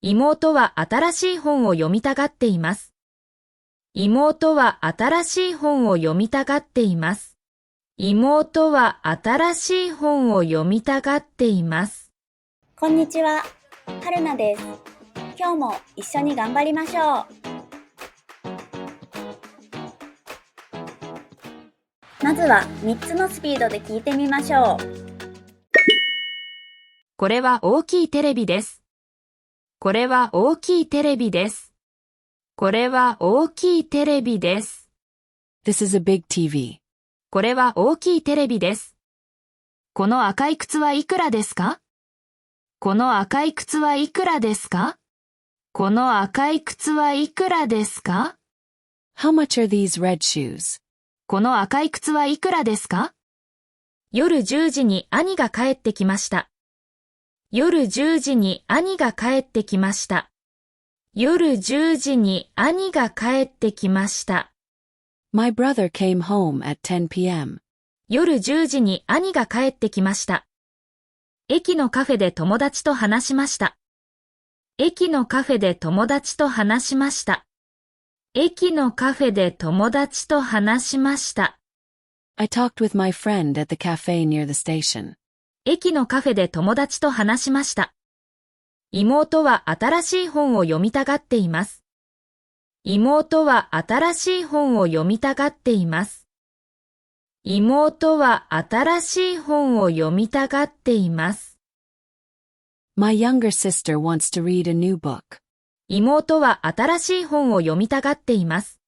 妹は新しい本を読みたがっています。妹は新しい本を読みたがっています。妹は新しい本を読みたがっています。こんにちは、春菜です。今日も一緒に頑張りましょう。まずは3つのスピードで聞いてみましょう。これは大きいテレビです。これは大きいテレビです。これは大きいテレビです。This is a big TV. これは大きいテレビです。この赤い靴はいくらですか？この赤い靴はいくらですか？この赤い靴はいくらですか？ How much are these red shoes? この赤い靴はいくらですか？夜10時に兄が帰ってきました。夜10時に兄が帰ってきました。夜10時に兄が帰ってきました。My brother came home at 10 p.m. 夜10時に兄が帰ってきました。駅のカフェで友達と話しました。駅のカフェで友達と話しました。駅のカフェで友達と話しました。I talked with my friend at the cafe near the station. 駅のカフェで友達と話しました。妹は新しい本を読みたがっています。妹は新しい本を読みたがっています。妹は新しい本を読みたがっています。My younger sister wants to read a new book. 妹は新しい本を読みたがっています。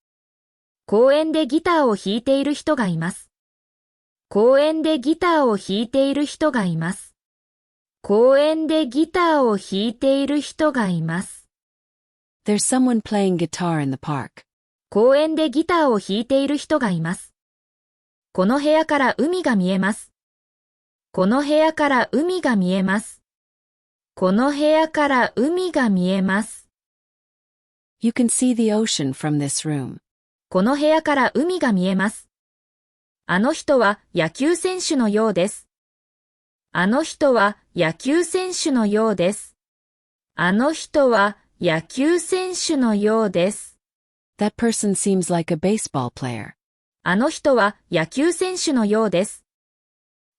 公園でギターを弾いている人がいます。公園でギターを弾いている人がいます。公園でギターを弾いている人がいます。There's someone playing guitar in the park. 公園でギターを弾いている人がいます。この部屋から海が見えます。この部屋から海が見えます。この部屋から海が見えます。You can see the ocean from this room. この部屋から海が見えます。あの人は野球選手のようです。あの人は野球選手のようです。あの人は野球選手のようです。That person seems like a baseball player. あの人は野球選手のようです。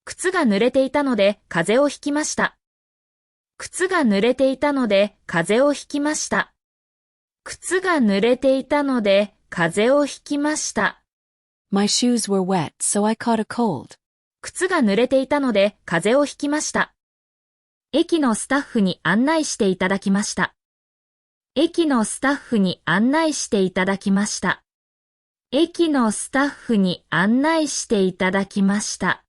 靴が濡れていたので風邪をひきました。靴が濡れていたので風邪をひきました。靴が濡れていたので風邪をひきました。My shoes were wet, so I caught a cold. 靴が濡れていたので風邪をひきました。駅のスタッフに案内していただきました。駅のスタッフに案内していただきました。駅のスタッフに案内していただきました。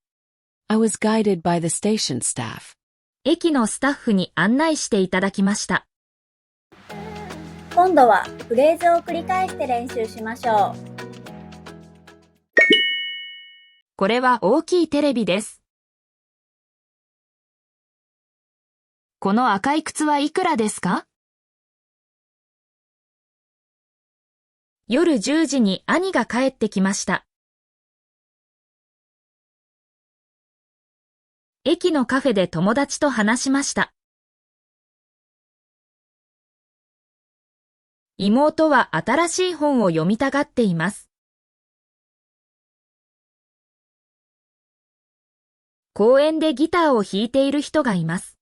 I was guided by the station staff. 駅のスタッフに案内していただきました。今度はフレーズを繰り返して練習しましょう。これは大きいテレビです。この赤い靴はいくらですか？夜10時に兄が帰ってきました。駅のカフェで友達と話しました。妹は新しい本を読みたがっています。公園でギターを弾いている人がいます。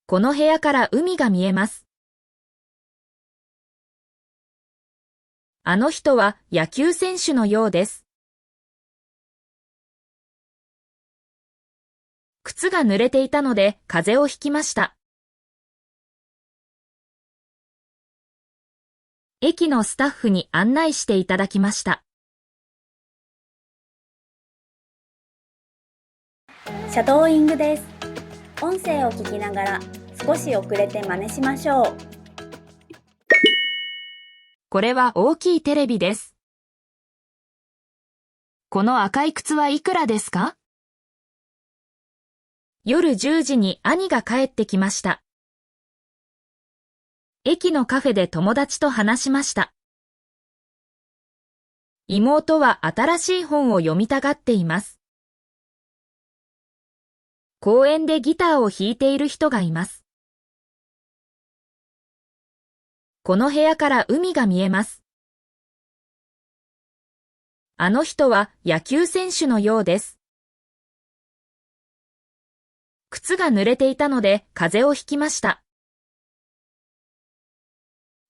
この部屋から海が見えます。あの人は野球選手のようです。靴が濡れていたので風邪をひきました。駅のスタッフに案内していただきました。シャドーイングです。音声を聞きながら少し遅れて真似しましょう。これは大きいテレビです。この赤い靴はいくらですか？夜10時に兄が帰ってきました。駅のカフェで友達と話しました。妹は新しい本を読みたがっています。公園でギターを弾いている人がいます。この部屋から海が見えます。あの人は野球選手のようです。靴が濡れていたので風邪をひきました。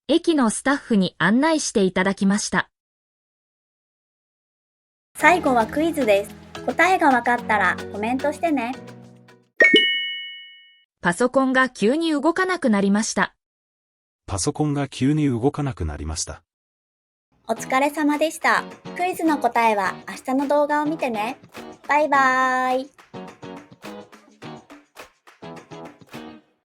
駅のスタッフに案内していただきました。最後はクイズです。答えがわかったらコメントしてね。パソコンが急に動かなくなりました。パソコンが急に動かなくなりました。お疲れ様でした。クイズの答えは明日の動画を見てね。バイバーイ。